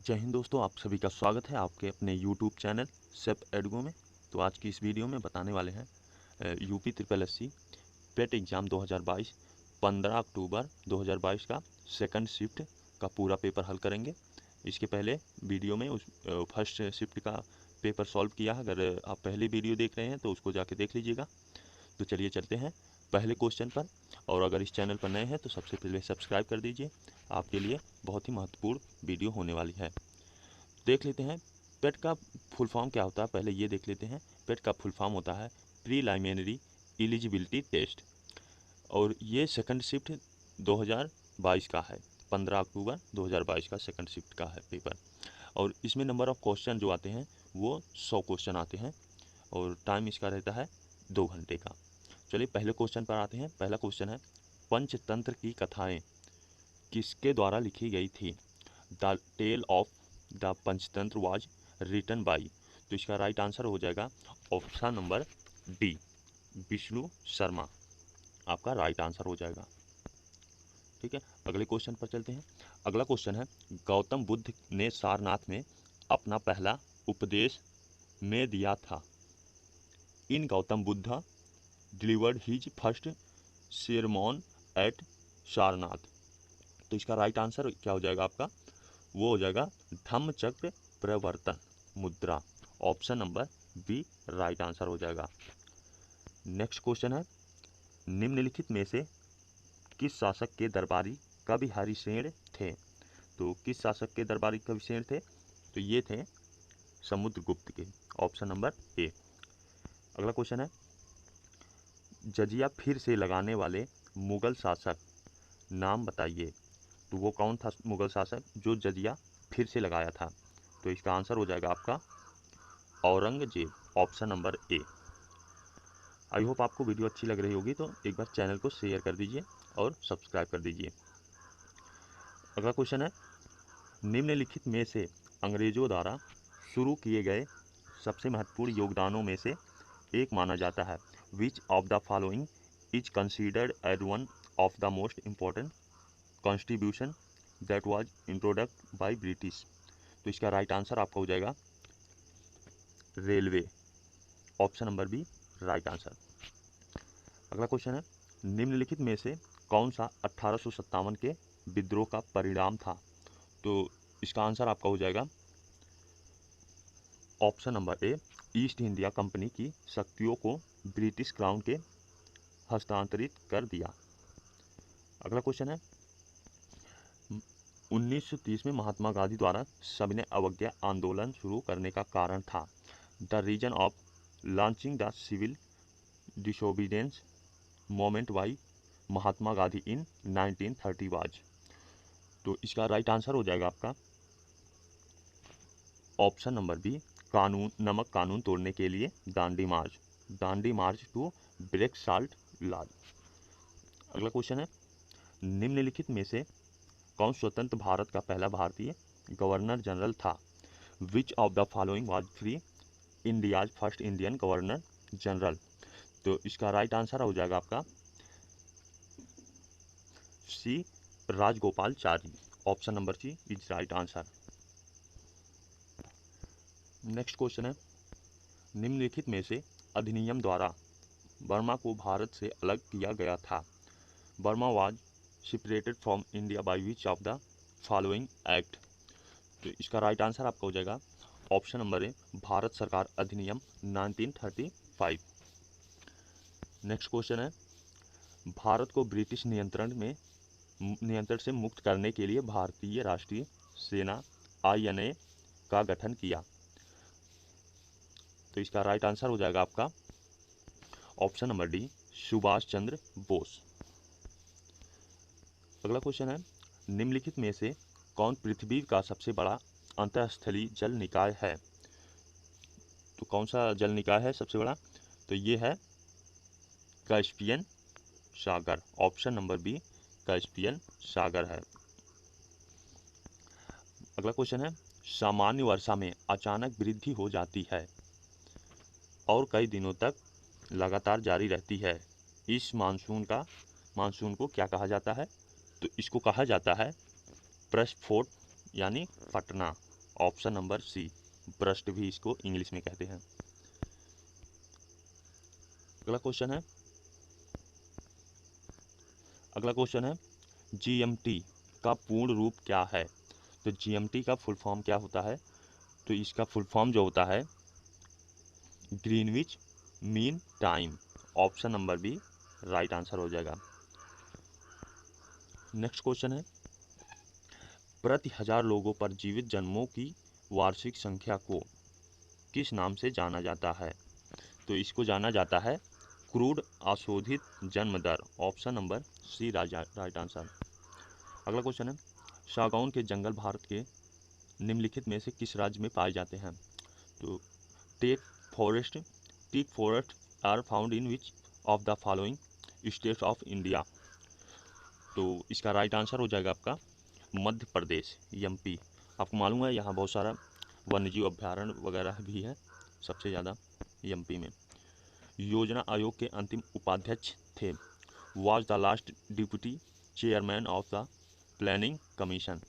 जय हिंद दोस्तों, आप सभी का स्वागत है आपके अपने यूट्यूब चैनल सेप एडगो में। तो आज की इस वीडियो में बताने वाले हैं यूपी ट्रिपल एससी पेट एग्ज़ाम 2022 15 अक्टूबर 2022 का सेकंड शिफ्ट का पूरा पेपर हल करेंगे। इसके पहले वीडियो में उस फर्स्ट शिफ्ट का पेपर सॉल्व किया है। अगर आप पहले वीडियो देख रहे हैं तो उसको जाके देख लीजिएगा। तो चलिए चलते हैं पहले क्वेश्चन पर। और अगर इस चैनल पर नए हैं तो सबसे पहले सब्सक्राइब कर दीजिए, आपके लिए बहुत ही महत्वपूर्ण वीडियो होने वाली है। देख लेते हैं पेट का फुल फॉर्म क्या होता है। पहले ये देख लेते हैं। पेट का फुल फॉर्म होता है प्रीलिमिनरी एलिजिबिलिटी टेस्ट, और ये सेकंड शिफ्ट 2022 का है। 15 अक्टूबर 2022 का सेकंड शिफ्ट का है पेपर। और इसमें नंबर ऑफ क्वेश्चन जो आते हैं वो 100 क्वेश्चन आते हैं, और टाइम इसका रहता है 2 घंटे का। चलिए पहले क्वेश्चन पर आते हैं। पहला क्वेश्चन है, पंचतंत्र की कथाएं किसके द्वारा लिखी गई थी? The tale of the Panchatantra was written by. तो इसका राइट आंसर हो जाएगा option number D, Vishnu Sharma. आपका राइट आंसर हो जाएगा। ठीक है, अगले क्वेश्चन पर चलते हैं। अगला क्वेश्चन है, गौतम बुद्ध ने सारनाथ में अपना पहला उपदेश में दिया था। In Gautam Buddha delivered his first sermon at Sarnath. तो इसका राइट आंसर क्या हो जाएगा आपका? वो हो जाएगा Dhammachakra Pravartan Mudra. Option number B right answer हो जाएगा। नेक्स्ट क्वेश्चन है, निम्नलिखित में से किस शासक के दरबारी कवि हरिसेन थे? तो किस शासक के दरबारी कविसेन थे? तो ये थे समुद्रगुप्त के। ऑप्शन नंबर ए। अगला क्वेश्चन है, जजिया फिर से लगाने वाले मुगल शासक नाम बताइए। तो वो कौन था मुगल शासक जो जजिया फिर से लगाया था? तो इसका आंसर हो जाएगा आपका Aurangzeb. Option number A. I hope आपको वीडियो अच्छी लग रही होगी, तो एक बार चैनल को शेयर कर दीजिए और सब्सक्राइब कर दीजिए। अगला क्वेश्चन है, निम्नलिखित में से अंग्रेजों द्वारा शुरू किए गए सबसे महत्वपूर्ण योगदानों में से एक माना जाता है। Which of the following is considered as one of the most important constitution that was introduced by British. तो इसका राइट आंसर आपका हो जाएगा railway. Option number B right answer. अगला क्वेश्चन है, निम्नलिखित में से कौन सा 1857 के विद्रोह का परिणाम था? तो इसका आंसर आपका हो जाएगा ऑप्शन नंबर ए, ईस्ट इंडिया कंपनी की शक्तियों को ब्रिटिश क्राउन के हस्तांतरित कर दिया। अगला क्वेश्चन है, 1930 में महात्मा गांधी द्वारा सविनय अवज्ञा आंदोलन शुरू करने का कारण था। The reason of launching the civil disobedience movement by Mahatma Gandhi in 1930 was. तो इसका राइट आंसर हो जाएगा आपका ऑप्शन नंबर बी, नमक कानून तोड़ने के लिए Dandi march to break salt laws. अगला क्वेश्चन है, निम्नलिखित में से कौन स्वतंत्र भारत का पहला भारतीय गवर्नर जनरल था? Which of the following was free India's first Indian governor general? तो इसका राइट आंसर हो जाएगा आपका C, Rajagopalachari. Option number C is right answer. Next question है, निम्नलिखित में से अधिनियम द्वारा बर्मा को भारत से अलग किया गया था। Burma was separated from India by which of the following act? तो इसका राइट आंसर आपका हो जाएगा ऑप्शन नंबर ए, भारत सरकार अधिनियम 1935। नेक्स्ट क्वेश्चन है, भारत को ब्रिटिश नियंत्रण से मुक्त करने के लिए भारतीय राष्ट्रीय सेना INA का गठन किया। तो इसका राइट आंसर हो जाएगा आपका option number D, Subhash Chandra Bose. अगला क्वेश्चन है, निम्नलिखित में से कौन पृथ्वी का सबसे बड़ा अंतःस्थलीय जल निकाय है? तो कौन सा जल निकाय है सबसे बड़ा? तो ये है कैस्पियन सागर। ऑप्शन नंबर बी कैस्पियन सागर है। अगला क्वेश्चन है, सामान्य वर्षा में अचानक वृद्धि हो जाती है और कई दिनों तक लगातार जारी रहती है। इस मानसून को क्या कहा जाता है? तो इसको कहा जाता है प्रस्फोट यानी फटना। ऑप्शन नंबर सी, ब्रस्ट भी इसको इंग्लिश में कहते हैं। अगला क्वेश्चन है जीएमटी का पूर्ण रूप क्या है। तो जीएमटी का फुल फॉर्म क्या होता है, तो इसका फुल फॉर्म जो होता है Greenwich mean time. Option number B right answer हो जाएगा। नेक्स्ट क्वेश्चन है प्रति 1000 लोगों पर जीवित जन्मों की वार्षिक संख्या को किस नाम से जाना जाता है। तो इसको जाना जाता है क्रूड अशोधित जन्म दर। Option number C right answer. अगला क्वेश्चन है सागौन के जंगल भारत के निम्नलिखित में से किस राज्य में पाए जाते हैं। तो teak forest are found in which of the following states of India. तो इसका राइट आंसर हो जाएगा आपका मध्य प्रदेश, एमपी। आपको मालूम है यहाँ बहुत सारा वन्यजीव अभ्यारण्य वगैरह भी है, सबसे ज़्यादा एमपी में। योजना आयोग के अंतिम उपाध्यक्ष थे, was the last deputy chairman of the planning commission.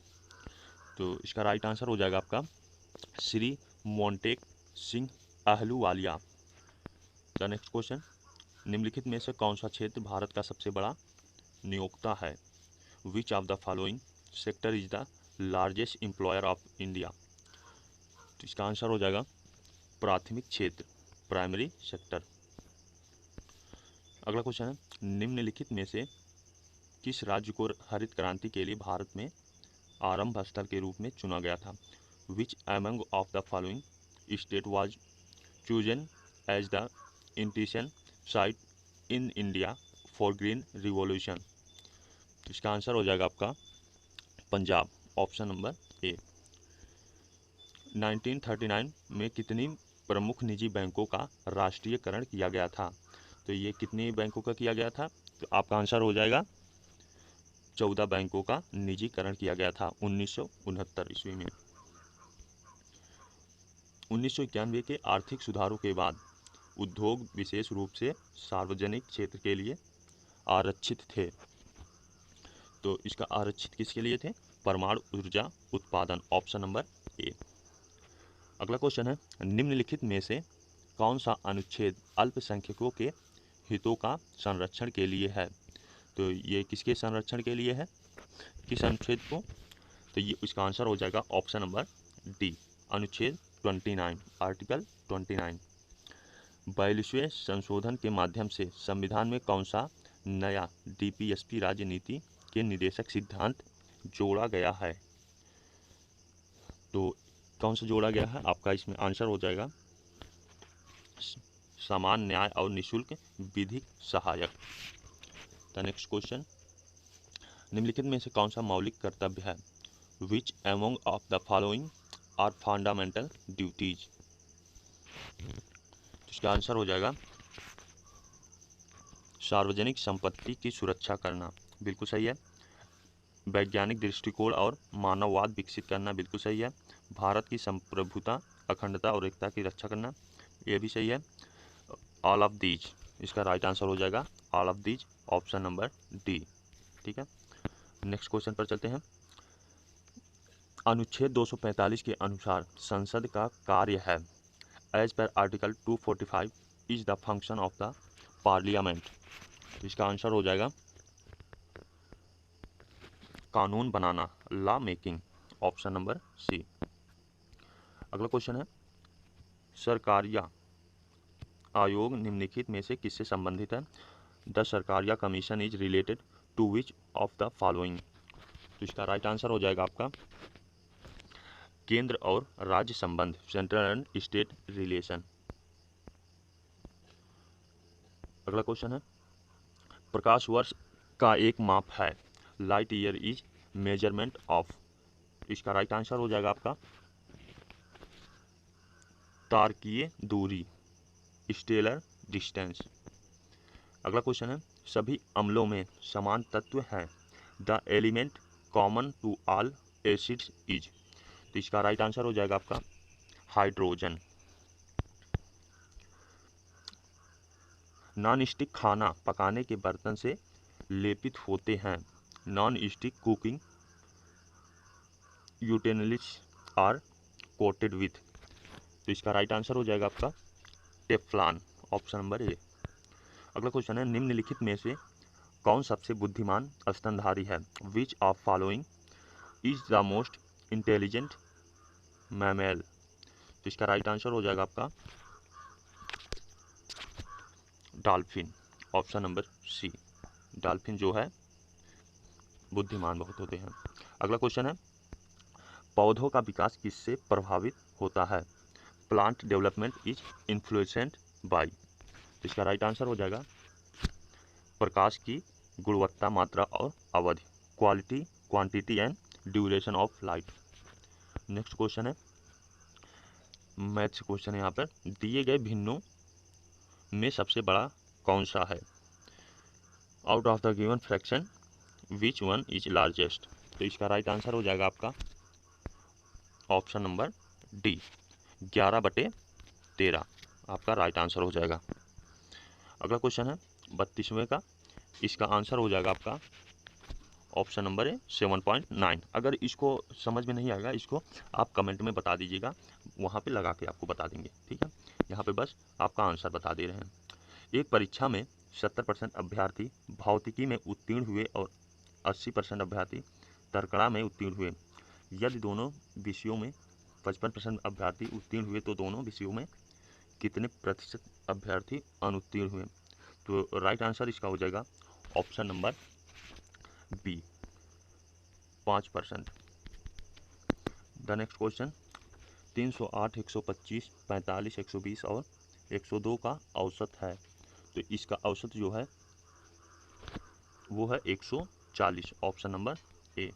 तो इसका राइट आंसर हो जाएगा आपका Shri Montek Singh Ahluwalia. The next question निम्नलिखित में से कौन सा क्षेत्र भारत का सबसे बड़ा नियोक्ता है। Which of the following sector is the largest employer of India. तो इसका आंसर हो जाएगा प्राथमिक क्षेत्र, प्राइमरी सेक्टर। अगला क्वेश्चन है निम्नलिखित में से किस राज्य को हरित क्रांति के लिए भारत में आरंभ स्थल के रूप में चुना गया था। Which among of the following state was chosen as the initiation site in India for green revolution. तो इसका आंसर हो जाएगा आपका पंजाब, ऑप्शन नंबर ए। 1939 में कितनी प्रमुख निजी बैंकों का राष्ट्रीयकरण किया गया था। तो ये कितने बैंकों का किया गया था, तो आपका आंसर हो जाएगा 14 बैंकों का निजीकरण किया गया था 1969 ईस्वी में। 1991 के आर्थिक सुधारों के बाद उद्योग विशेष रूप से सार्वजनिक क्षेत्र के लिए आरक्षित थे। तो इसका आरक्षित किसके लिए थे, परमाणु ऊर्जा उत्पादन, ऑप्शन नंबर ए। अगला क्वेश्चन है निम्नलिखित में से कौन सा अनुच्छेद अल्पसंख्यकों के हितों का संरक्षण के लिए है। तो ये किसके संरक्षण के लिए है, किस अनुच्छेद को, तो ये इसका आंसर हो जाएगा ऑप्शन नंबर डी, अनुच्छेद 29, आर्टिकल 29। 42वें संशोधन के माध्यम से संविधान में कौन सा नया डीपीएसपी राजनीति के निदेशक सिद्धांत जोड़ा गया है। तो कौन सा जोड़ा गया है, आपका इसमें आंसर हो जाएगा समान न्याय और निःशुल्क विधिक सहायक। द नेक्स्ट क्वेश्चन निम्नलिखित में से कौन सा मौलिक कर्तव्य है। Which among of the following are fundamental duties. इसका आंसर हो जाएगा सार्वजनिक संपत्ति की सुरक्षा करना, बिल्कुल सही है। वैज्ञानिक दृष्टिकोण और मानववाद विकसित करना, बिल्कुल सही है। भारत की संप्रभुता, अखंडता और एकता की रक्षा करना, ये भी सही है। ऑल ऑफ दीज, इसका राइट आंसर हो जाएगा all of these, option number D. ठीक है, नेक्स्ट क्वेश्चन पर चलते हैं। अनुच्छेद 245 के अनुसार संसद का कार्य है as per article 245 is the function of the parliament. इसका आंसर हो जाएगा कानून बनाना, law making, option number C. अगला क्वेश्चन है सरकारिया आयोग निम्नलिखित में से किससे संबंधित है। The Sarkaria commission is related to which of the following. तो इसका राइट आंसर हो जाएगा आपका केंद्र और राज्य संबंध, सेंट्रल एंड स्टेट रिलेशन। अगला क्वेश्चन है प्रकाश वर्ष का एक माप है, light year is measurement of. इसका राइट आंसर हो जाएगा आपका तारकीय दूरी, स्टेलर डिस्टेंस। अगला क्वेश्चन है सभी अम्लों में समान तत्व है, the element common to all acids is. तो इसका राइट आंसर हो जाएगा आपका हाइड्रोजन। नॉन स्टिक खाना पकाने के बर्तन से लेपित होते हैं, non stick cooking utensils are coated with. तो इसका राइट आंसर हो जाएगा आपका टेफ्लॉन, ऑप्शन नंबर ए। अगला क्वेश्चन है, निम्नलिखित में से कौन सबसे बुद्धिमान स्तनधारी है? Which of following is the most intelligent mammal? तो इसका राइट आंसर हो जाएगा आपका dolphin, option number C. Dolphin जो है बुद्धिमान बहुत होते हैं। अगला क्वेश्चन है, पौधों का विकास किससे प्रभावित होता है? Plant development is influenced by. तो इसका राइट आंसर हो जाएगा प्रकाश की गुणवत्ता, मात्रा और अवधि, quality, quantity and duration of light. Next question है, मैथ्स क्वेश्चन है यहाँ पर, दिए गए भिन्नों में सबसे बड़ा कौन सा है? Out of the given fraction which one is largest? तो इसका राइट आंसर हो जाएगा आपका ऑप्शन नंबर डी, 11/13 आपका राइट आंसर हो जाएगा। अगला क्वेश्चन है 32वें का, इसका आंसर हो जाएगा आपका ऑप्शन नंबर है 7.9। अगर इसको समझ में नहीं आएगा, इसको आप कमेंट में बता दीजिएगा, वहाँ पे लगा के आपको बता देंगे, ठीक है। यहाँ पे बस आपका आंसर बता दे रहे हैं। एक परीक्षा में 70% अभ्यर्थी भौतिकी में उत्तीर्ण हुए और 80% अभ्यर्थी तर्कड़ा में उत्तीर्ण हुए। यदि दोनों विषयों में 55% अभ्यर्थी उत्तीर्ण हुए तो दोनों विषयों में कितने प्रतिशत अभ्यर्थी अनुत्तीर्ण हुए? तो राइट आंसर इसका हो जाएगा option number B, 5%। The next question, 308, 125, 45, 120 और 102 का औसत है। तो इसका औसत जो है वो है 140, ऑप्शन नंबर ए।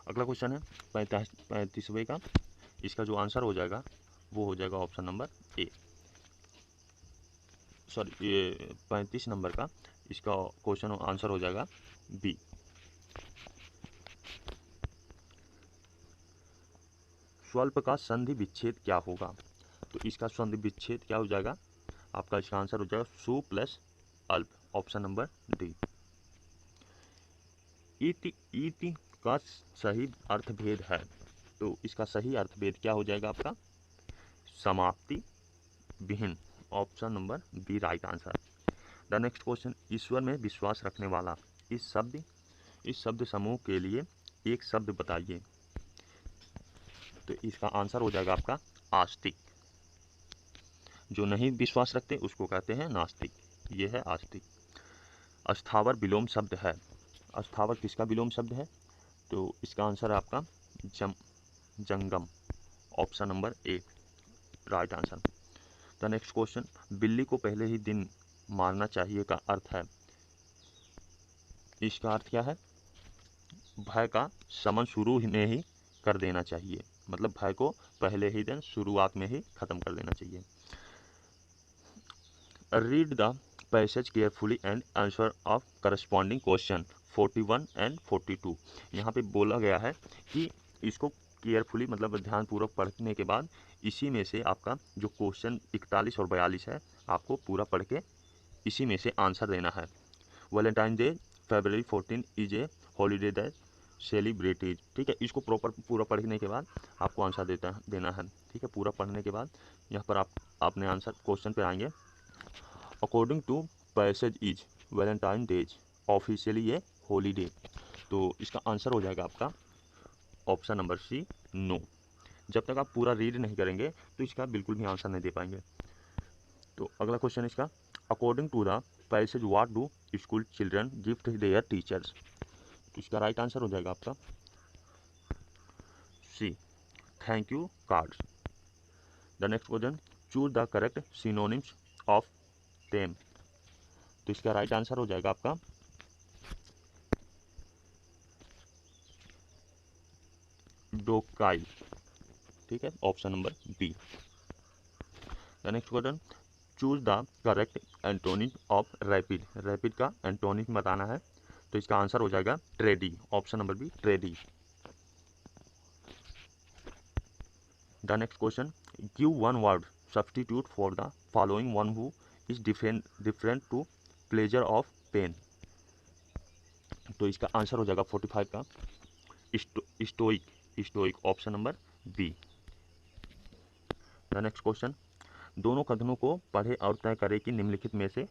अगला क्वेश्चन है 35वें का, इसका जो आंसर हो जाएगा वो हो जाएगा ऑप्शन नंबर ए। सॉरी, ये 35 नंबर का इसका क्वेश्चन आंसर हो जाएगा बी। स्वल्प का संधि विच्छेद क्या होगा? तो इसका संधि विच्छेद क्या हो जाएगा आपका? इसका आंसर हो जाएगा सु प्लस अल्प, ऑप्शन नंबर डी। इति इति का सही अर्थभेद है, तो इसका सही अर्थभेद क्या हो जाएगा आपका? समाप्ति विहीन, option number B right answer. The next question, ईश्वर में विश्वास रखने वाला इस शब्द समूह के लिए एक शब्द बताइए। तो इसका आंसर हो जाएगा आपका आस्तिक। जो नहीं विश्वास रखते उसको कहते हैं नास्तिक, ये है आस्तिक। अस्थावर विलोम शब्द है, अस्थावर किसका विलोम शब्द है? तो इसका आंसर है आपका जंगम, option number A right answer. The next question, बिल्ली को पहले ही दिन मारना चाहिए का अर्थ है, इसका अर्थ क्या है? भय का शमन शुरू में ही कर देना चाहिए, मतलब भय को पहले ही दिन शुरुआत में ही खत्म कर देना चाहिए। Read the passage carefully and answer of corresponding question 41 and 42। यहाँ पे बोला गया है कि इसको केयरफुली मतलब ध्यानपूर्वक पढ़ने के बाद इसी में से आपका जो क्वेश्चन 41 और 42 है आपको पूरा पढ़ के इसी में से आंसर देना है। Valentine day February 14 is a holiday that celebrated, ठीक है। इसको प्रॉपर पूरा पढ़ने के बाद आपको आंसर देना है, ठीक है। पूरा पढ़ने के बाद यहाँ पर आपने आंसर क्वेश्चन पे आएंगे। According to passage is Valentine days officially a holiday, तो इसका आंसर हो जाएगा आपका ऑप्शन नंबर सी नो। जब तक आप पूरा रीड नहीं करेंगे तो इसका बिल्कुल भी आंसर नहीं दे पाएंगे। तो अगला क्वेश्चन इसका, according to the passage what do school children gift their teachers? तो इसका राइट आंसर हो जाएगा आपका C thank you cards. The next question, choose the correct synonyms of tame. तो इसका राइट आंसर हो जाएगा आपका डोकाई, ठीक है, option number B. The next question, choose the correct antonym of rapid. Rapid का एंटोनिम बताना है, तो इसका आंसर हो जाएगा tardy, option number B tardy. The next question, give one word substitute for the following one who is different to pleasure of pain. तो इसका answer हो जाएगा 45 का stoic, stoic, option number B. The next question, दोनों कथनों को पढ़े और तय करें कि निम्नलिखित में से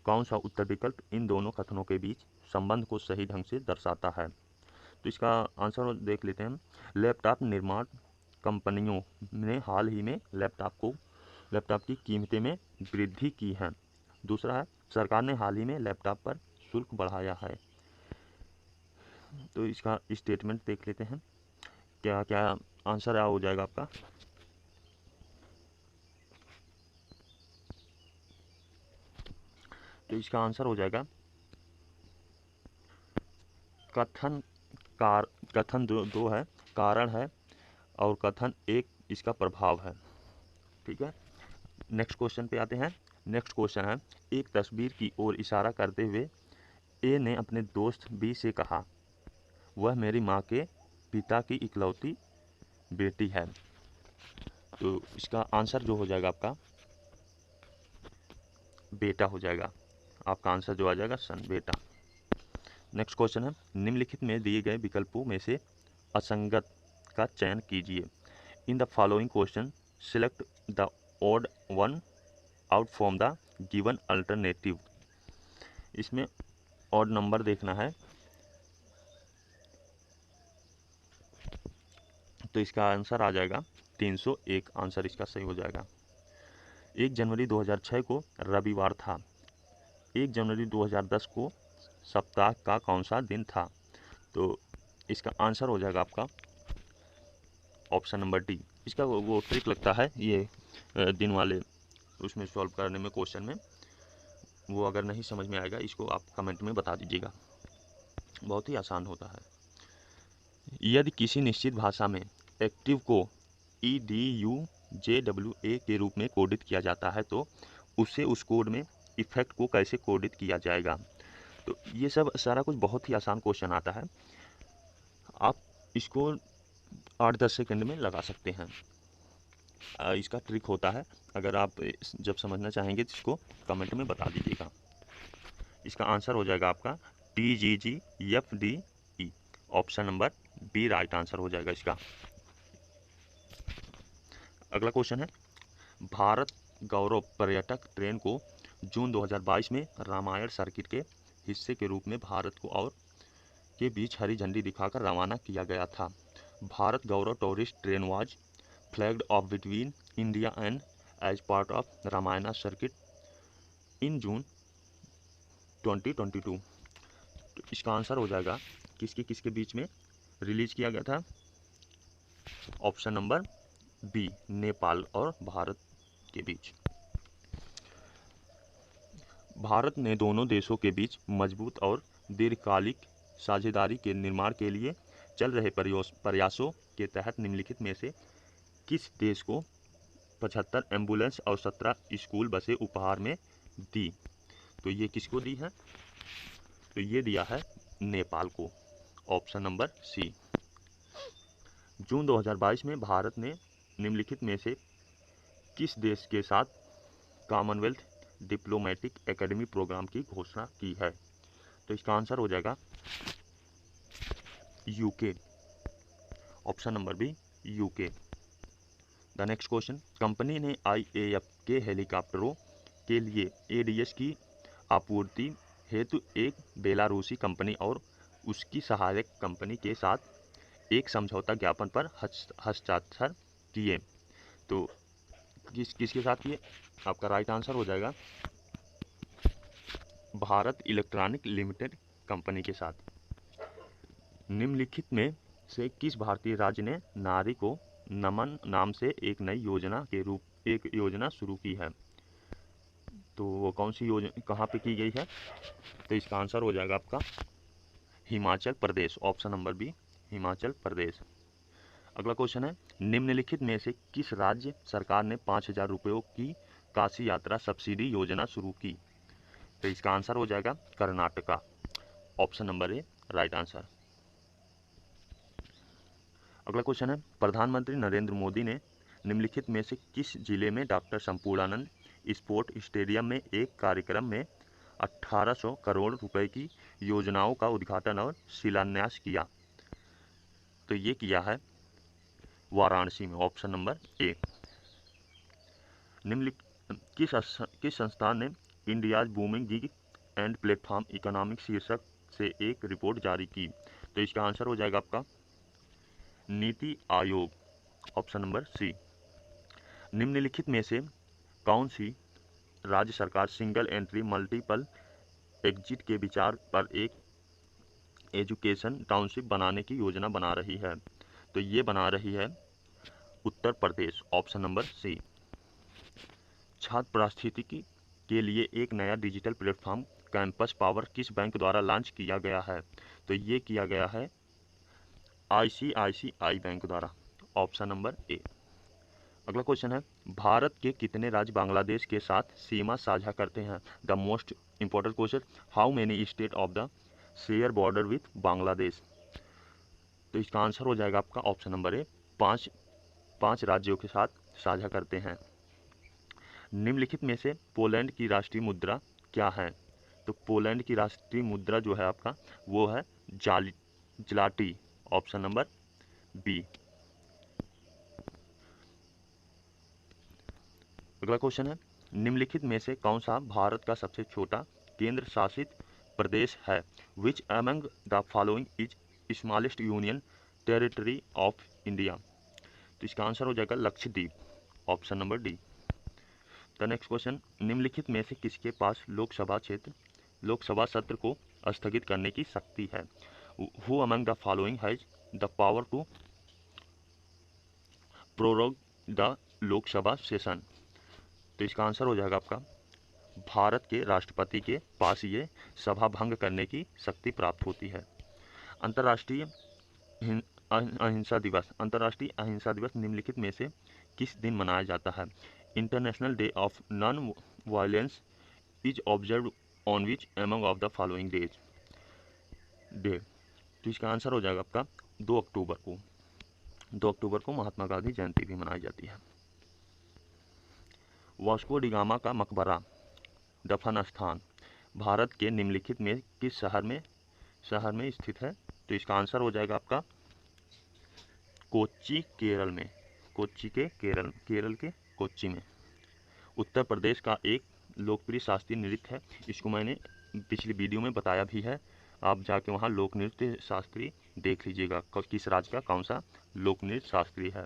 कौन सा उत्तर विकल्प इन दोनों कथनों के बीच संबंध को सही ढंग से दर्शाता है। तो इसका आंसर देख लेते हैं हम। लैपटॉप निर्माण कंपनियों ने हाल ही में लैपटॉप की कीमतें में वृद्धि की है। दूसरा है, सरकार ने हाल ही में लैपटॉप पर शुल्क बढ़ाया है। तो इसका स्टेटमेंट देख लेते हैं, क्या क्या आंसर हो जाएगा आपका। तो इसका आंसर हो जाएगा कथन दो है, कारण है, और कथन एक इसका प्रभाव है। ठीक है, नेक्स्ट क्वेश्चन पे आते हैं। नेक्स्ट क्वेश्चन है, एक तस्वीर की ओर इशारा करते हुए ए ने अपने दोस्त बी से कहा, वह मेरी माँ के पिता की इकलौती बेटी है। तो इसका आंसर जो हो जाएगा आपका बेटा हो जाएगा। आपका आंसर जो आ जाएगा सन, बेटा। नेक्स्ट क्वेश्चन है, निम्नलिखित में दिए गए विकल्पों में से असंगत का चयन कीजिए। In the following question select the odd one out from the given alternative. इसमें ऑड नंबर देखना है। तो इसका आंसर आ जाएगा 301। आंसर इसका सही हो जाएगा। 1 जनवरी 2006 को रविवार था। 1 जनवरी 2010 को सप्ताह का कौन सा दिन था। तो इसका आंसर हो जाएगा आपका ऑप्शन नंबर डी। इसका वो ट्रिक लगता है ये दिन वाले, उसमें सॉल्व करने में, क्वेश्चन में। वो अगर नहीं समझ में आएगा, इसको आप कमेंट में बता दीजिएगा। बहुत ही आसान होता है। यदि किसी निश्चित भाषा में एक्टिव को EDUJWA के रूप में कोडित किया जाता है तो उससे उस कोड में इफेक्ट को कैसे कोडित किया जाएगा। तो ये सब सारा कुछ बहुत ही आसान क्वेश्चन आता है। आप इसको 8-10 सेकंड में लगा सकते हैं। इसका ट्रिक होता है। अगर आप जब समझना चाहेंगे तो इसको कमेंट में बता दीजिएगा। इसका आंसर हो जाएगा आपका TGGFDE, option number B right answer हो जाएगा इसका। अगला क्वेश्चन है, भारत गौरव पर्यटक ट्रेन को जून 2022 में रामायण सर्किट के हिस्से के रूप में भारत को और के बीच हरी झंडी दिखाकर रवाना किया गया था। Bharat Gaurav tourist train was flagged off between India and as part of Ramayana circuit in June 2022। तो इसका आंसर हो जाएगा किसके बीच में रिलीज किया गया था। ऑप्शन नंबर बी, नेपाल और भारत के बीच। भारत ने दोनों देशों के बीच मजबूत और दीर्घकालिक साझेदारी के निर्माण के लिए चल रहे प्रयासों के तहत निम्नलिखित में से किस देश को 75 एम्बुलेंस और 17 स्कूल बसें उपहार में दी। तो ये किसको दी है। तो ये दिया है नेपाल को, ऑप्शन नंबर सी। जून 2022 में भारत ने निम्नलिखित में से किस देश के साथ कॉमनवेल्थ डिप्लोमेटिक एकेडमी प्रोग्राम की घोषणा की है। तो इसका आंसर हो जाएगा UK, option number B UK. The next question, company ने IAF के हेलीकॉप्टरों के लिए ADS की आपूर्ति हेतु एक बेलारूसी कंपनी और उसकी सहायक कंपनी के साथ एक समझौता ज्ञापन पर हस्ताक्षर किए। तो किसके साथ किए। आपका राइट आंसर हो जाएगा भारत इलेक्ट्रॉनिक लिमिटेड कंपनी के साथ। निम्नलिखित में से किस भारतीय राज्य ने नारी को नमन नाम से एक नई योजना के रूप एक योजना शुरू की है। तो वो कौन सी योजना कहाँ पे की गई है। तो इसका आंसर हो जाएगा आपका Himachal Pradesh, option number B Himachal Pradesh. अगला क्वेश्चन है, निम्नलिखित में से किस राज्य सरकार ने 5,000 रुपयों की काशी यात्रा सब्सिडी योजना शुरू की। तो इसका आंसर हो जाएगा कर्नाटका, ऑप्शन नंबर ए राइट आंसर। अगला क्वेश्चन है, प्रधानमंत्री नरेंद्र मोदी ने निम्नलिखित में से किस जिले में डॉक्टर संपूर्णानंद स्पोर्ट स्टेडियम में एक कार्यक्रम में 1800 करोड़ रुपए की योजनाओं का उद्घाटन और शिलान्यास किया। तो ये किया है वाराणसी में, ऑप्शन नंबर ए। निम्नलिखित किस संस्थान ने India's booming gig and platform economic शीर्षक से एक रिपोर्ट जारी की? तो इसका आंसर हो जाएगा आपका नीति आयोग, ऑप्शन नंबर सी। निम्नलिखित में से कौन सी राज्य सरकार सिंगल एंट्री मल्टीपल एग्जिट के विचार पर एक एजुकेशन टाउनशिप बनाने की योजना बना रही है? तो ये बना रही है उत्तर प्रदेश, ऑप्शन नंबर सी। छात्र पारिस्थितिकी के लिए एक नया डिजिटल प्लेटफॉर्म कैंपस पावर किस बैंक द्वारा लॉन्च किया गया है? तो ये किया गया है ICICI बैंक द्वारा, ऑप्शन नंबर ए। अगला क्वेश्चन है, भारत के कितने राज्य बांग्लादेश के साथ सीमा साझा करते हैं? The most important question, how many state of the share border with Bangladesh? तो इसका आंसर हो जाएगा आपका ऑप्शन नंबर ए, पांच राज्यों के साथ साझा करते हैं। निम्नलिखित में से पोलैंड की राष्ट्रीय मुद्रा क्या है? तो पोलैंड की राष्ट्रीय मुद्रा जो है आपका वो है ज़्लाटी, ऑप्शन नंबर बी। अगला क्वेश्चन है, निम्नलिखित में से कौन सा भारत का सबसे छोटा केंद्र शासित प्रदेश है? विच among the following is smallest union territory of India? तो इसका आंसर हो जाएगा Lakshadweep, option number D. The next question, निम्नलिखित में से किसके पास लोकसभा सत्र को स्थगित करने की शक्ति है? Who among the following has the power to prorogue the Lok Sabha session? तो इसका आंसर हो जाएगा आपका भारत के राष्ट्रपति के पास ये सभा भंग करने की शक्ति प्राप्त होती है। अंतर्राष्ट्रीय अहिंसा दिवस निम्नलिखित में से किस दिन मनाया जाता है? International day of non violence is observe on which among of the following day? तो इसका आंसर हो जाएगा आपका 2 अक्टूबर को। 2 अक्टूबर को महात्मा गांधी जयंती भी मनाई जाती है। वास्को डिगामा का मकबरा दफन स्थान भारत के निम्नलिखित में किस शहर में स्थित है? तो इसका आंसर हो जाएगा आपका कोच्चि, केरल में। केरल के कोच्चि में। उत्तर प्रदेश का एक लोकप्रिय शास्त्रीय नृत्य है, इसको मैंने पिछली वीडियो में बताया भी है, आप जाके वहाँ लोक नृत्य शास्त्रीय देख लीजिएगा किस राज्य का कौन सा लोक नृत्य शास्त्रीय है।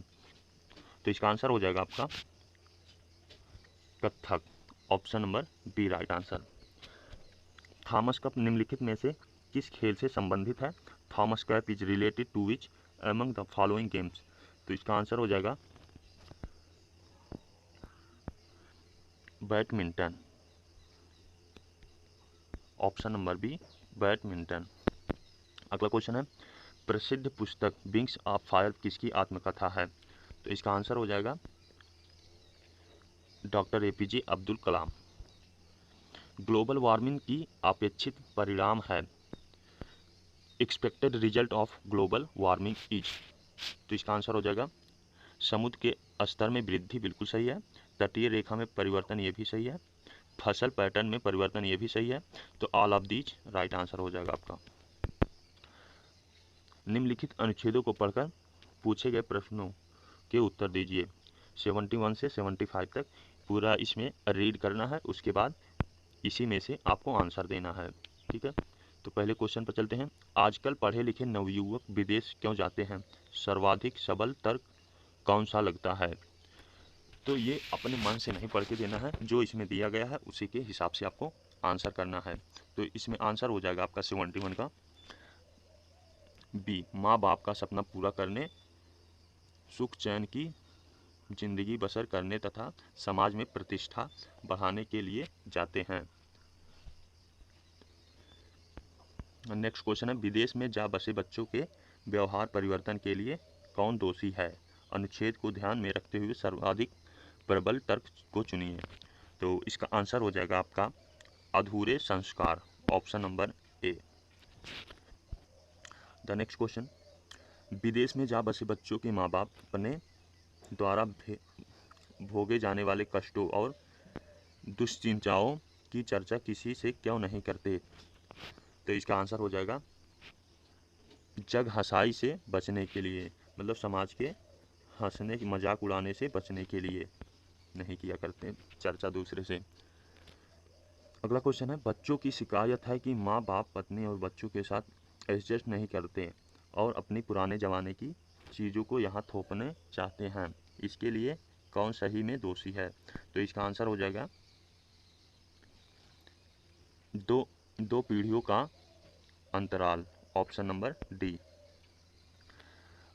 तो इसका आंसर हो जाएगा आपका Kathak, option number B right answer. Thomas cup निम्नलिखित में से किस खेल से संबंधित है? Thomas cup is related to which among the following games? तो इसका आंसर हो जाएगा badminton, option number B badminton. अगला क्वेश्चन है, प्रसिद्ध पुस्तक विंग्स ऑफ फायर किसकी आत्मकथा है? तो इसका आंसर हो जाएगा doctor APJ Abdul Kalam. Global warming की अपेक्षित परिणाम है, expected result of global warming is? तो इसका आंसर हो जाएगा समुद्र के स्तर में वृद्धि, बिल्कुल सही है। तटीय रेखा में परिवर्तन, ये भी सही है। फसल पैटर्न में परिवर्तन, ये भी सही है। तो all of these right answer हो जाएगा आपका। निम्नलिखित अनुच्छेदों को पढ़कर पूछे गए प्रश्नों के उत्तर दीजिए। 71 से 75 तक पूरा इसमें रीड करना है, उसके बाद इसी में से आपको आंसर देना है, ठीक है। तो पहले क्वेश्चन पर चलते हैं। आजकल पढ़े लिखे नवयुवक विदेश क्यों जाते हैं? सर्वाधिक सबल तर्क कौन सा लगता है? तो ये अपने मन से नहीं पढ़ के देना है, जो इसमें दिया गया है उसी के हिसाब से आपको आंसर करना है। तो इसमें आंसर हो जाएगा आपका 71 का बी, माँ बाप का सपना पूरा करने, सुख चैन की जिंदगी बसर करने तथा समाज में प्रतिष्ठा बढ़ाने के लिए जाते हैं। नेक्स्ट क्वेश्चन है, विदेश में जा बसे बच्चों के व्यवहार परिवर्तन के लिए कौन दोषी है? अनुच्छेद को ध्यान में रखते हुए सर्वाधिक प्रबल तर्क को चुनिए। तो इसका आंसर हो जाएगा आपका अधूरे संस्कार, option number A. The next question, विदेश में जा बसे बच्चों के माँ बाप अपने द्वारा भोगे जाने वाले कष्टों और दुश्चिंताओं की चर्चा किसी से क्यों नहीं करते? तो इसका आंसर हो जाएगा जग हंसाई से बचने के लिए, मतलब समाज के हंसने की मजाक उड़ाने से बचने के लिए नहीं किया करते चर्चा दूसरे से। अगला क्वेश्चन है, बच्चों की शिकायत है कि माँ बाप पत्नी और बच्चों के साथ एडजस्ट नहीं करते और अपनी पुराने ज़माने की चीज़ों को यहाँ थोपने चाहते हैं। इसके लिए कौन सही में दोषी है? तो इसका आंसर हो जाएगा दो पीढ़ियों का अंतराल, ऑप्शन नंबर डी।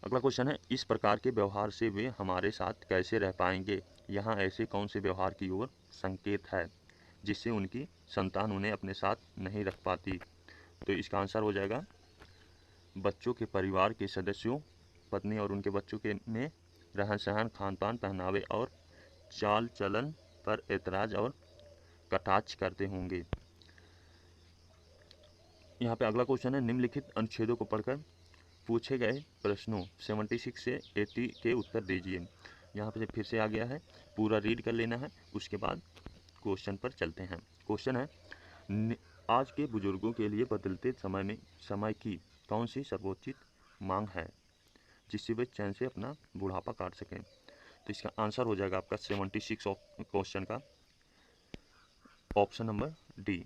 अगला क्वेश्चन है, इस प्रकार के व्यवहार से वे हमारे साथ कैसे रह पाएंगे? यहाँ ऐसे कौन से व्यवहार की ओर संकेत है जिससे उनकी संतान उन्हें अपने साथ नहीं रख पाती? तो इसका आंसर हो जाएगा बच्चों के परिवार के सदस्यों, पत्नी और उनके बच्चों के में रहन सहन, खान पान, पहनावे और चाल चलन पर एतराज़ और कटाक्ष करते होंगे। यहाँ पे अगला क्वेश्चन है, निम्नलिखित अनुच्छेदों को पढ़कर पूछे गए प्रश्नों 76 से 80 के उत्तर दीजिए। यहाँ पे फिर से आ गया है, पूरा रीड कर लेना है, उसके बाद क्वेश्चन पर चलते हैं। क्वेश्चन है, आज के बुजुर्गों के लिए बदलते समय की कौन सी सर्वोचित मांग है जिससे वे चैन से अपना बुढ़ापा काट सकें? तो इसका आंसर हो जाएगा आपका 76 क्वेश्चन का ऑप्शन नंबर डी।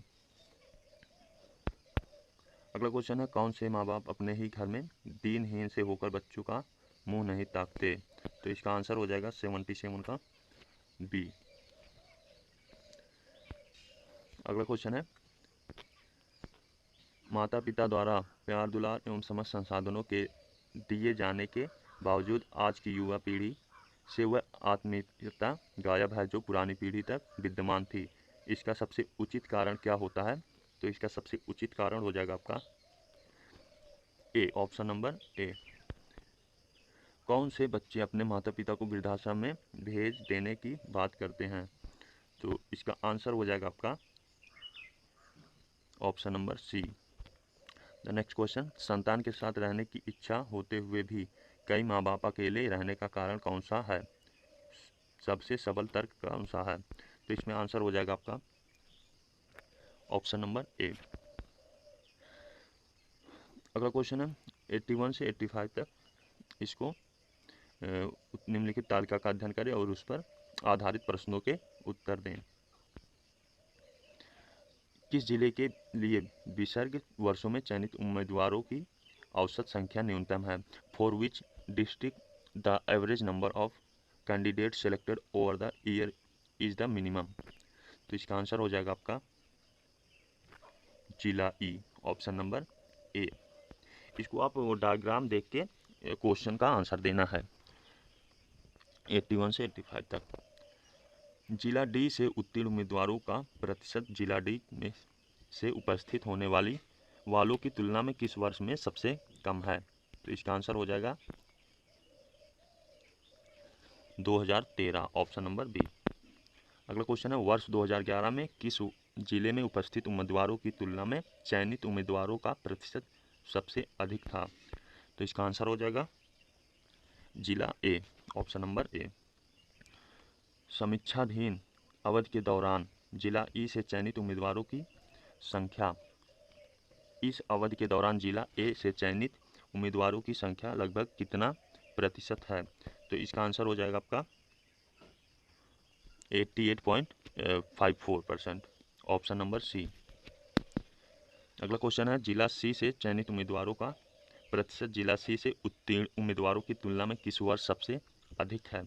अगला क्वेश्चन है, कौन से माँ बाप अपने ही घर में दीनहीन से होकर बच्चों का मुंह नहीं ताकते? तो इसका आंसर हो जाएगा 77 का बी। अगला क्वेश्चन है, माता पिता द्वारा प्यार दुलार एवं समस्त संसाधनों के दिए जाने के बावजूद आज की युवा पीढ़ी से वह आत्मीयता गायब है जो पुरानी पीढ़ी तक विद्यमान थी। इसका सबसे उचित कारण क्या होता है? तो इसका सबसे उचित कारण हो जाएगा आपका ए, ऑप्शन नंबर ए। कौन से बच्चे अपने माता पिता को वृद्धाश्रम में भेज देने की बात करते हैं? तो इसका आंसर हो जाएगा आपका option number C. The next question, संतान के साथ रहने की इच्छा होते हुए भी कई माँ बाप अकेले रहने का कारण कौन सा है? सबसे सबल तर्क कौन सा है? तो इसमें आंसर हो जाएगा आपका ऑप्शन नंबर ए। अगला क्वेश्चन है, 81 से 85 तक इसको निम्नलिखित तालिका का अध्ययन करें और उस पर आधारित प्रश्नों के उत्तर दें। किस जिले के लिए विसर्ग वर्षों में चयनित उम्मीदवारों की औसत संख्या न्यूनतम है? For which district the average number of candidate selected over the year is the minimum? तो इसका आंसर हो जाएगा आपका जिला ई, ऑप्शन नंबर ए। इसको आप डायग्राम देख के क्वेश्चन का आंसर देना है 81 से 85 तक। जिला डी से उत्तीर्ण उम्मीदवारों का प्रतिशत जिला डी में से उपस्थित होने वालों की तुलना में किस वर्ष में सबसे कम है? तो इसका आंसर हो जाएगा 2013, ऑप्शन नंबर बी। अगला क्वेश्चन है, वर्ष 2011 में किस जिले में उपस्थित उम्मीदवारों की तुलना में चयनित उम्मीदवारों का प्रतिशत सबसे अधिक था? तो इसका आंसर हो जाएगा जिला ए, ऑप्शन नंबर ए। समीक्षाधीन अवधि के दौरान जिला ई से चयनित उम्मीदवारों की संख्या, इस अवधि के दौरान जिला ए से चयनित उम्मीदवारों की संख्या लगभग कितना प्रतिशत है? तो इसका आंसर हो जाएगा आपका 88.54%, ऑप्शन नंबर सी। अगला क्वेश्चन है, जिला सी से चयनित उम्मीदवारों का प्रतिशत जिला सी से उत्तीर्ण उम्मीदवारों की तुलना में किस वर्ष सबसे अधिक है?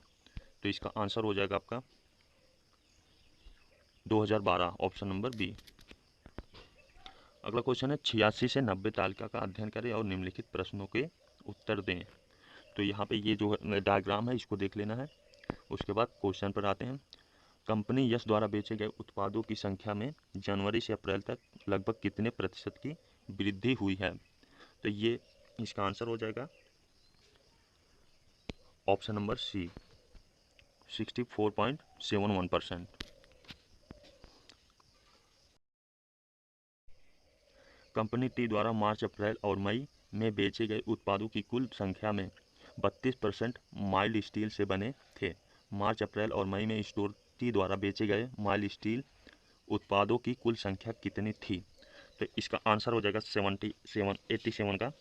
तो इसका आंसर हो जाएगा आपका 2012, ऑप्शन नंबर बी। अगला क्वेश्चन है, 86 से 90 तालिका का अध्ययन करें और निम्नलिखित प्रश्नों के उत्तर दें। तो यहाँ पे ये जो डायग्राम है इसको देख लेना है, उसके बाद क्वेश्चन पर आते हैं। कंपनी यश द्वारा बेचे गए उत्पादों की संख्या में जनवरी से अप्रैल तक लगभग कितने प्रतिशत की वृद्धि हुई है? तो ये इसका आंसर हो जाएगा option number C, 64.71%। Company T द्वारा मार्च, अप्रैल और मई में बेचे गए उत्पादों की कुल संख्या में 32% माइल्ड स्टील से बने थे। मार्च, अप्रैल और मई में स्टोर टी द्वारा बेचे गए माइल्ड स्टील उत्पादों की कुल संख्या कितनी थी? तो इसका आंसर हो जाएगा 87 का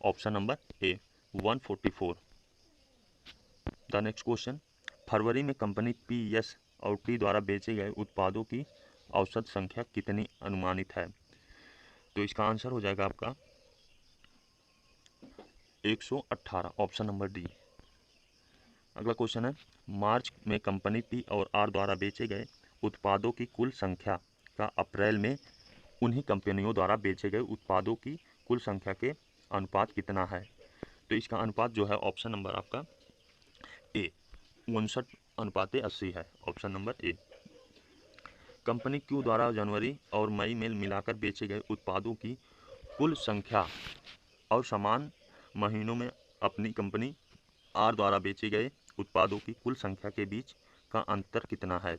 option number A, 144। The next question, फरवरी में कंपनी पी एस और टी द्वारा बेचे गए उत्पादों की औसत संख्या कितनी अनुमानित है? तो इसका आंसर हो जाएगा आपका 118, ऑप्शन नंबर डी। अगला क्वेश्चन है, मार्च में कंपनी पी और आर द्वारा बेचे गए उत्पादों की कुल संख्या का अप्रैल में उन्हीं कंपनियों द्वारा बेचे गए उत्पादों की कुल संख्या के अनुपात कितना है? तो इसका अनुपात जो है ऑप्शन नंबर आपका ए 59:80 है, ऑप्शन नंबर ए। कंपनी क्यू द्वारा जनवरी और मई में मिलाकर बेचे गए उत्पादों की कुल संख्या और समान महीनों में अपनी कंपनी आर द्वारा बेचे गए उत्पादों की कुल संख्या के बीच का अंतर कितना है?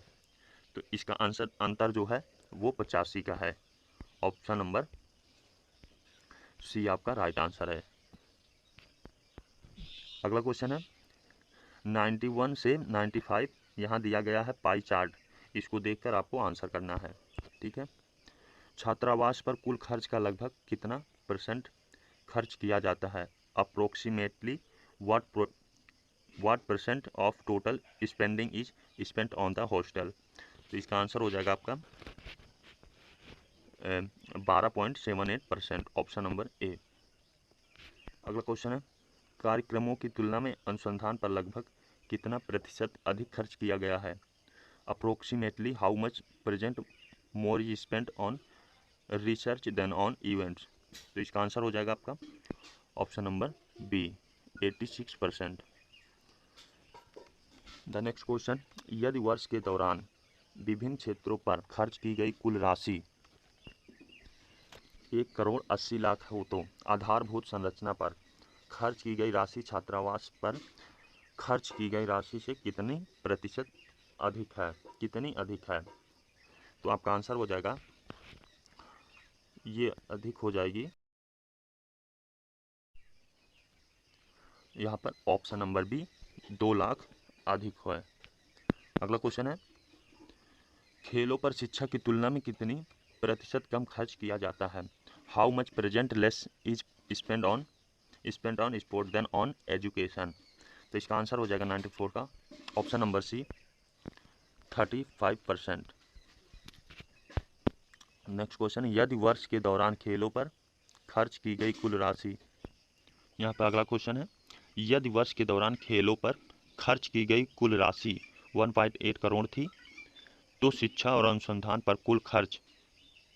तो इसका आंसर अंतर जो है वो 85 का है, ऑप्शन नंबर सी आपका राइट आंसर है। अगला क्वेश्चन है, 91 से 95 यहाँ दिया गया है पाई चार्ट, इसको देखकर आपको आंसर करना है, ठीक है। छात्रावास पर कुल खर्च का लगभग कितना % खर्च किया जाता है? Approximately what % of total spending is spent on the hostel? तो इसका आंसर हो जाएगा आपका 12.78%, ऑप्शन नंबर ए। अगला क्वेश्चन है, कार्यक्रमों की तुलना में अनुसंधान पर लगभग कितना प्रतिशत अधिक खर्च किया गया है? Approximately how much percent more is spent on research than on events? तो इसका आंसर हो जाएगा आपका option number B 86%। The next question, यदि वर्ष के दौरान विभिन्न क्षेत्रों पर खर्च की गई कुल राशि 1,80,00,000 हो तो आधारभूत संरचना पर खर्च की गई राशि छात्रावास पर खर्च की गई राशि से कितनी प्रतिशत अधिक है? कितनी अधिक है? तो आपका आंसर हो जाएगा, ये अधिक हो जाएगी यहाँ पर ऑप्शन नंबर बी 2 लाख अधिक है। अगला क्वेश्चन है, खेलों पर शिक्षा की तुलना में कितनी प्रतिशत कम खर्च किया जाता है? How much percent less is spend on sport than on education? तो इसका आंसर हो जाएगा 94 का, option number C 35%। Next question, यदि वर्ष के दौरान खेलों पर खर्च की गई कुल राशि, यहाँ पर अगला क्वेश्चन है, यदि वर्ष के दौरान खेलों पर खर्च की गई कुल राशि 1.8 करोड़ थी तो शिक्षा और अनुसंधान पर कुल खर्च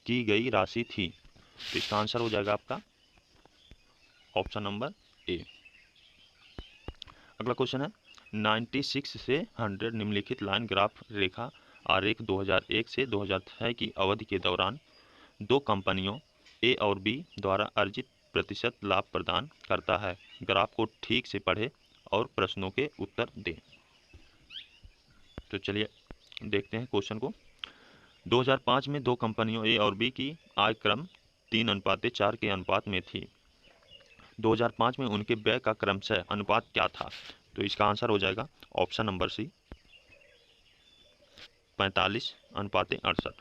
की गई राशि थी? तो इसका आंसर हो जाएगा आपका ऑप्शन नंबर ए। अगला क्वेश्चन है, 96 से 100 निम्नलिखित लाइन ग्राफ रेखा आरेख 2001 से 2006 की अवधि के दौरान दो कंपनियों ए और बी द्वारा अर्जित प्रतिशत लाभ प्रदान करता है। ग्राफ को ठीक से पढ़ें और प्रश्नों के उत्तर दें। तो चलिए देखते हैं क्वेश्चन को। 2005 में दो कंपनियों ए और बी की आय क्रम 3:4 के अनुपात में थी। 2005 में उनके व्यय का क्रमशः अनुपात क्या था? तो इसका आंसर हो जाएगा ऑप्शन नंबर सी 45:68।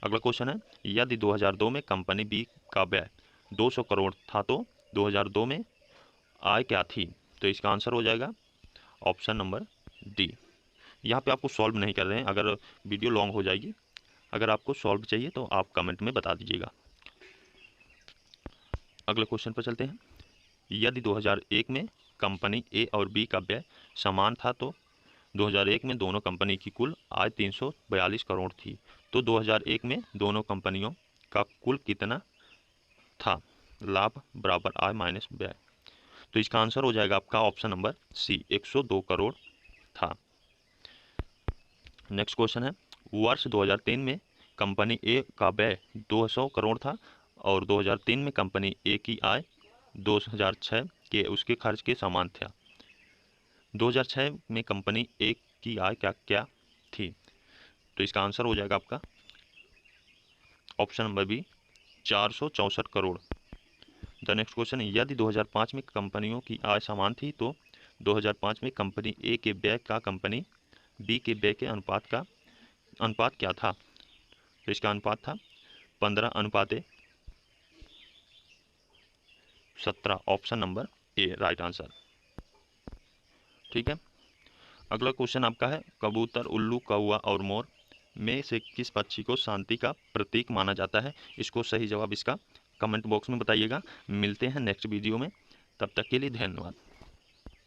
अगला क्वेश्चन है, यदि 2002 में कंपनी बी का व्यय 200 करोड़ था तो 2002 में आय क्या थी? तो इसका आंसर हो जाएगा ऑप्शन नंबर डी। यहाँ पे आपको सॉल्व नहीं कर रहे हैं, अगर वीडियो लॉन्ग हो जाएगी। अगर आपको सॉल्व चाहिए तो आप कमेंट में बता दीजिएगा। अगले क्वेश्चन पर चलते हैं, यदि 2001 में कंपनी ए और बी का व्यय समान था तो 2001 में दोनों कंपनी की कुल आय 342 करोड़ थी, तो 2001 में दोनों कंपनियों का कुल कितना था? लाभ बराबर आय माइनस व्यय। तो इसका आंसर हो जाएगा आपका ऑप्शन नंबर सी 102 करोड़ था। नेक्स्ट क्वेश्चन है, वर्ष 2003 में कंपनी ए का व्यय 200 करोड़ था और 2003 में कंपनी ए की आय 2006 के उसके खर्च के समान था। 2006 में कंपनी ए की आय क्या क्या थी? तो इसका आंसर हो जाएगा आपका option number B 464 crore. The next question है, यदि 2005 में कंपनियों की आय समान थी तो 2005 में कंपनी ए के व्यय का कंपनी बी के व्यय के अनुपात क्या था? तो इसका अनुपात था 15:17, ऑप्शन नंबर ए राइट आंसर, ठीक है। अगला क्वेश्चन आपका है, कबूतर, उल्लू, कौवा और मोर में से किस पक्षी को शांति का प्रतीक माना जाता है? इसको सही जवाब इसका कमेंट बॉक्स में बताइएगा। मिलते हैं नेक्स्ट वीडियो में, तब तक के लिए धन्यवाद।